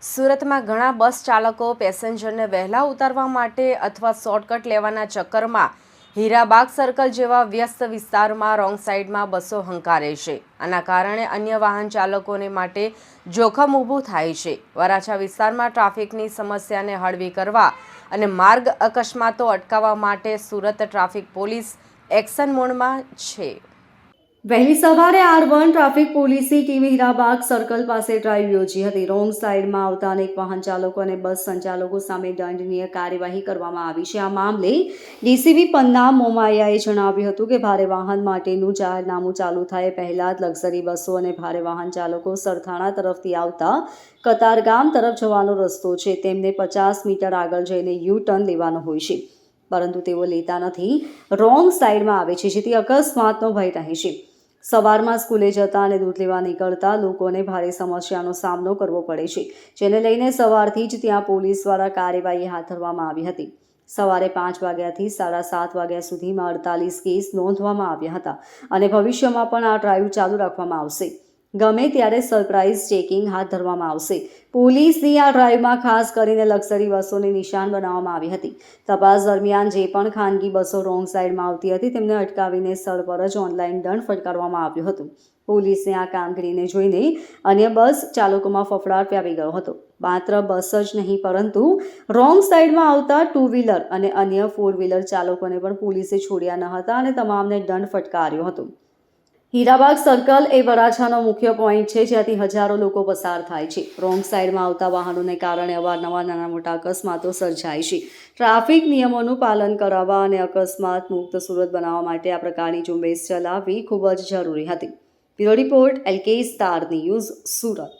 સુરતમાં ઘણા બસ ચાલકો પેસેન્જરને વહેલા ઉતારવા માટે અથવા શોર્ટકટ લેવાના ચક્કરમાં હીરાબાગ સર્કલ જેવા વ્યસ્ત વિસ્તારમાં રોંગ સાઈડમાં બસો હંકારે છે. આના કારણે અન્ય વાહન ચાલકોને માટે જોખમ ઊભું થાય છે. વરાછા વિસ્તારમાં ટ્રાફિકની સમસ્યાને હળવી કરવા અને માર્ગ અકસ્માતો અટકાવવા માટે સુરત ટ્રાફિક પોલીસ એક્શન મોડમાં છે. વહેલી સવારે R1 ટ્રાફિક પોલીસની ટીમે હીરાબાગ સર્કલ પાસે ડ્રાઈવ યોજી હતી. રોંગ સાઈડમાં આવતા અનેક વાહન ચાલકો અને બસ સંચાલકો સામે દંડનીય કાર્યવાહી કરવામાં આવી છે. આ મામલે ડીસીપી પન્ના મોમાયાએ જણાવ્યું હતું કે ભારે વાહન માટેનું જાહેરનામું ચાલુ થાય પહેલા જ લક્ઝરી બસો અને ભારે વાહન ચાલકો સરથાણા તરફથી આવતા કતારગામ તરફ જવાનો રસ્તો છે તેમને 50 મીટર આગળ જઈને યુ-ટર્ન લેવાનો હોય છે, પરંતુ તેઓ લેતા નથી, રોંગ સાઈડમાં આવે છે, જેથી અકસ્માતનો ભય રહે છે. સવારમાં સ્કૂલે જતા અને દૂધ લેવા નીકળતા લોકોને ભારે સમસ્યાનો સામનો કરવો પડે છે, જેને લઈને સવારથી જ ત્યાં પોલીસ દ્વારા કાર્યવાહી હાથ ધરવામાં આવી હતી. સવારે 5 વાગ્યાથી 7:30 વાગ્યા સુધીમાં 48 કેસ નોંધવામાં આવ્યા હતા અને ભવિષ્યમાં પણ આ ડ્રાઈવ ચાલુ રાખવામાં આવશે. ગમે ત્યારે સરપ્રાઇઝ ચેકિંગ હાથ ધરવામાં આવશે. પોલીસની આ ડ્રાઈવમાં ખાસ કરીને લક્ઝરી બસોને નિશાન બનાવવામાં આવી હતી. તપાસ દરમિયાન જે પણ ખાનગી બસો રોંગ સાઈડમાં આવતી હતી તેમને અટકાવીને સ્થળ પર જ ઓનલાઈન દંડ ફટકારવામાં આવ્યો હતો. પોલીસને આ કામગીરીને જોઈને અન્ય બસ ચાલકોમાં ફફડાટ વ્યાપી ગયો હતો. માત્ર બસ જ નહીં પરંતુ રોંગ સાઈડમાં આવતા 2 વ્હીલર અને અન્ય 4 વ્હીલર ચાલકોને પણ પોલીસે છોડ્યા ન હતા અને તમામને દંડ ફટકાર્યો હતો. હીરાબાગ સર્કલ એ વરાછાનો મુખ્ય પોઈન્ટ છે, જ્યાંથી હજારો લોકો પસાર થાય છે. રોંગ સાઈડમાં આવતા વાહનોને કારણે અવારનવાર નાના મોટા અકસ્માતો સર્જાય છે. ટ્રાફિક નિયમોનું પાલન કરાવવા અને અકસ્માત મુક્ત સુરત બનાવવા માટે આ પ્રકારની ઝુંબેશ ચલાવવી ખૂબ જ જરૂરી હતી. Bureau report LK star news, Surat.